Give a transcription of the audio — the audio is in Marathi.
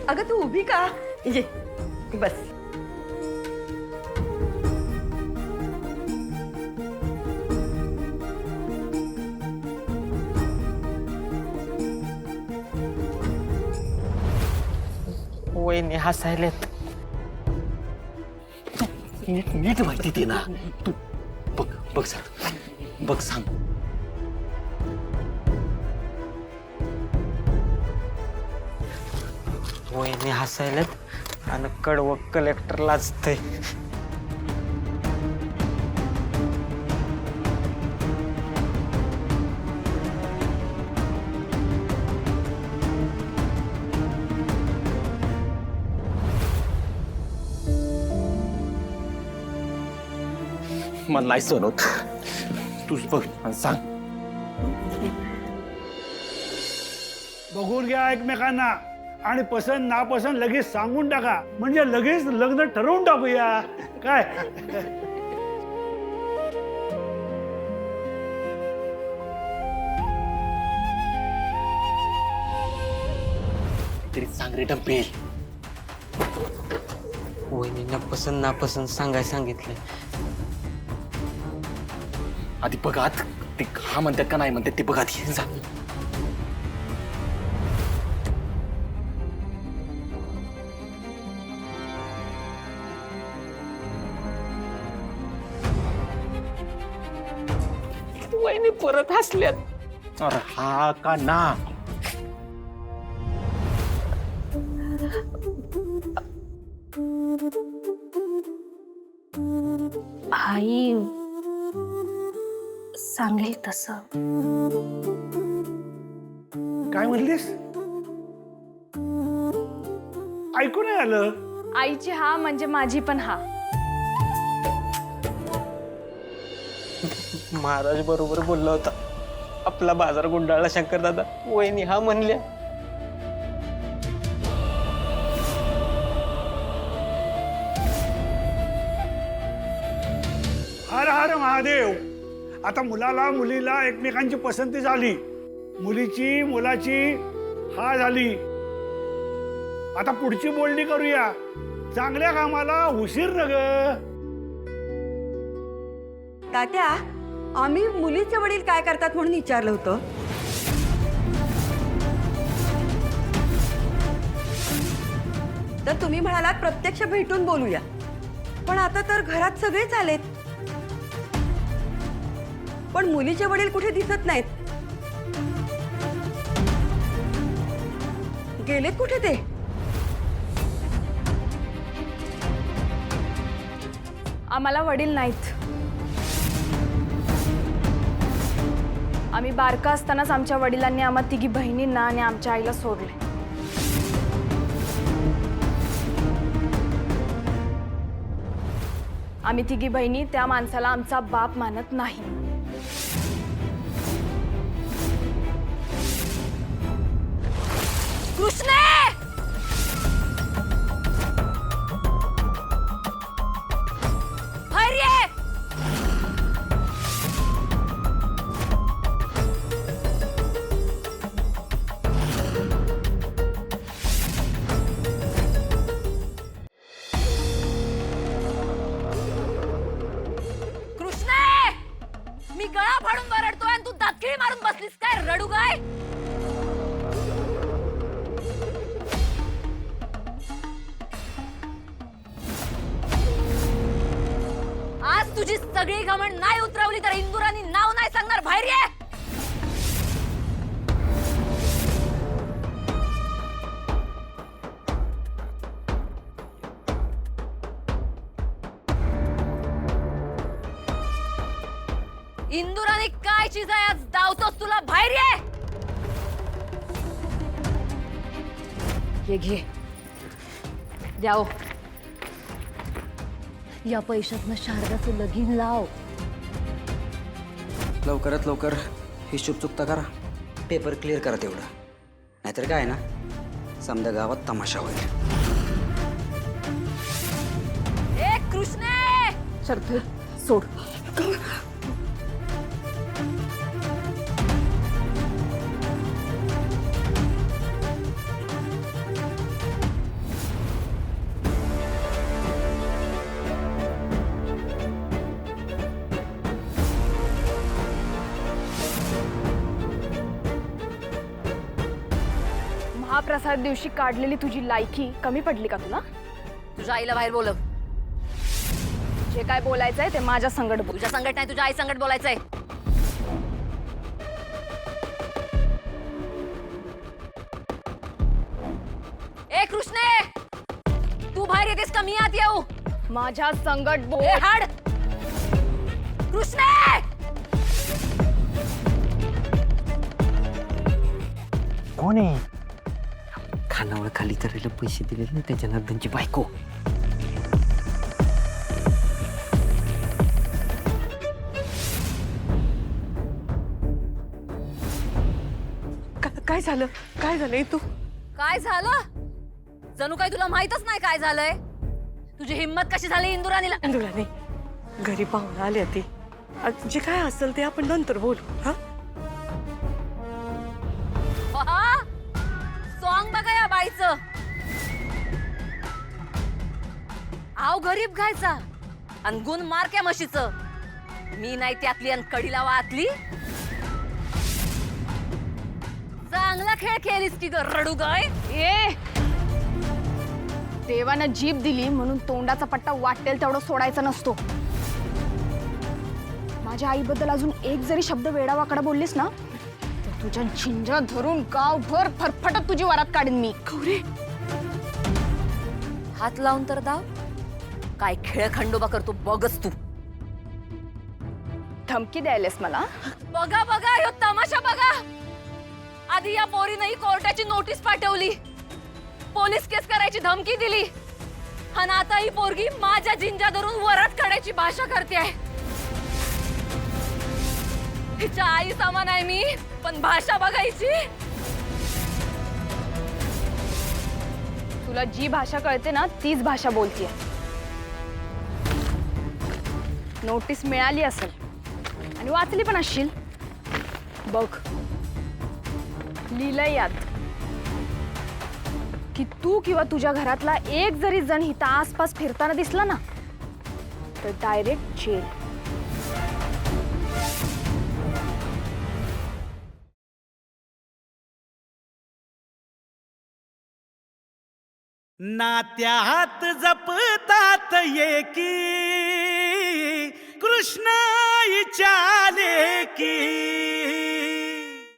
अगं तू उभी का? ये बस. वहिनी हसायलेत. नीट नीट माहिती दे ना तू. बघ बघ सांग बघ सांग. वहिनी हसायलेत आणि कडवं कलेक्टर लाजतंय. मला नाही सहन होत. तूच बघ आणि सांग. बघून घ्या एकमेकांना आणि पसंत नापसंत लगेच सांगून टाका, म्हणजे लगेच लग्न ठरवून टाकूया काय. तरी सांग रे डंपेल. वहिनीला पसंत नापसंत सांगायला सांगितलंय. आधी बघात ते हा म्हणतात का नाही म्हणतात ते बघात जा. वहिनी परत हसल्यात. अरे हा का ना. आई सांगेल तसं. काय म्हणलीस? ऐकू नाही आलं. आईची हा म्हणजे माझी पण हा. महाराज बरोबर बोलला होता. आपला बाजार गुंडाळला शंकर दादा. वहिनी हा म्हणल्या. हर हर महादेव. आता मुलाला मुलीला एकमेकांची पसंती झाली, मुलीची मुलाची हा झाली. आता पुढची बोलणी करूया. चांगल्या कामाला उशीर न ग. तात्या, आम्ही मुलीचे वडील काय करतात म्हणून विचारलं होतं. तर तुम्ही म्हणालात प्रत्यक्ष भेटून बोलूया, पण आता तर घरात सगळेच आलेत. पण मुलीचे वडील कुठे दिसत नाहीत. गेलेत कुठे ते? आम्हाला वडील नाहीत. आम्ही बारका असतानाच आमच्या वडिलांनी आम्हा तिघी बहिणींना आणि आमच्या आईला सोडले. आम्ही तिघी बहिणी त्या माणसाला आमचा बाप मानत नाही. कृष्णे! बाहेर ये! कृष्णे! मी गळा फाडून वरडतोय आणि तू दातखिळी मारून बसलीस काय? रडू काय? आज तुझी सगळी घमंड नाही उतरवली तर इंदुरानी नाव नाही सांगणार. बाहेर ये! इंदुरानी काय चीज आहे आज दावतोस तुला? बाहेर ये! हे घे, द्याओ. या पैशातनं शारदाचं लगीन लाव. लवकरात लवकर हिशोब चुकता करा. पेपर क्लिअर करा तेवढं. नाहीतर काय ना, समजा गावात तमाशा होईल. ए कृष्णे! शरद सोड. महाप्रसाद दिवशी काढलेली तुझी लायकी कमी पडली का तुला? तुझ्या आईला बाहेर बोलव. जे काय बोलायचंय ते माझ्या संगड बोल. तुझ्या संगत नाही, तुझ्या आई संगत बोलायचंय. ए कृष्णे, तू बाहेर येतेस का मी आत येऊ? माझ्या संगट बोल. ए हाड कृष्णे. कोण आहे? खानावर खाली करायला पैसे दिले ना त्याच्या नंदनची बायको. काय झालं? काय झालंय तू? काय झालं? जणू काही तुला माहितच नाही काय झालंय. तुझी हिम्मत कशी झाली इंदुराणीला? इंदुराने घरी पाहुणे आले ते. जे काय असेल ते आपण नंतर बोलू. हा सॉंग बघा या बाईचं. आव गरीब घायचा आणि गुण मारक्या म्हशीचं. मी नाही त्यातली आणि कडीला वातली. चांगला खेळ खेळलीस की ग रडू गाय. ए देवानं जीभ दिली म्हणून तोंडाचा पट्टा वाटेल तेवढं सोडायचा नसतो. माझ्या आईबद्दल अजून एक जरी शब्द वेडावाकडा बोललीस ना तर तुझ्या झिंजा धरून गावभर फरफटत तुझी वरात काढीन मी. गौरी, हात लावून तर दाव. काय खेळ खंडोबा करतो बघच तू. धमकी द्यायलेस मला? बघा बघा ह्यो तमाशा बघा. आधी या पोरीनंही कोर्टाची नोटीस पाठवली, पोलीस केस करायची धमकी दिली आणि आता ही पोरगी माझ्या जिंजा धरून वरात काढायची भाषा करते आहे. तिच्या आई समान आहे मी, पण भाषा बघायची. तुला जी भाषा कळते ना तीच भाषा बोलतीये. नोटीस मिळाली असेल आणि वाचली पण असशील. बघ लिहिलंय यात की तू किंवा तुझ्या घरातला एक जरी जण इथं आसपास फिरताना दिसला ना तर डायरेक्ट जेल. नात्यात जपतात एकी कृष्ण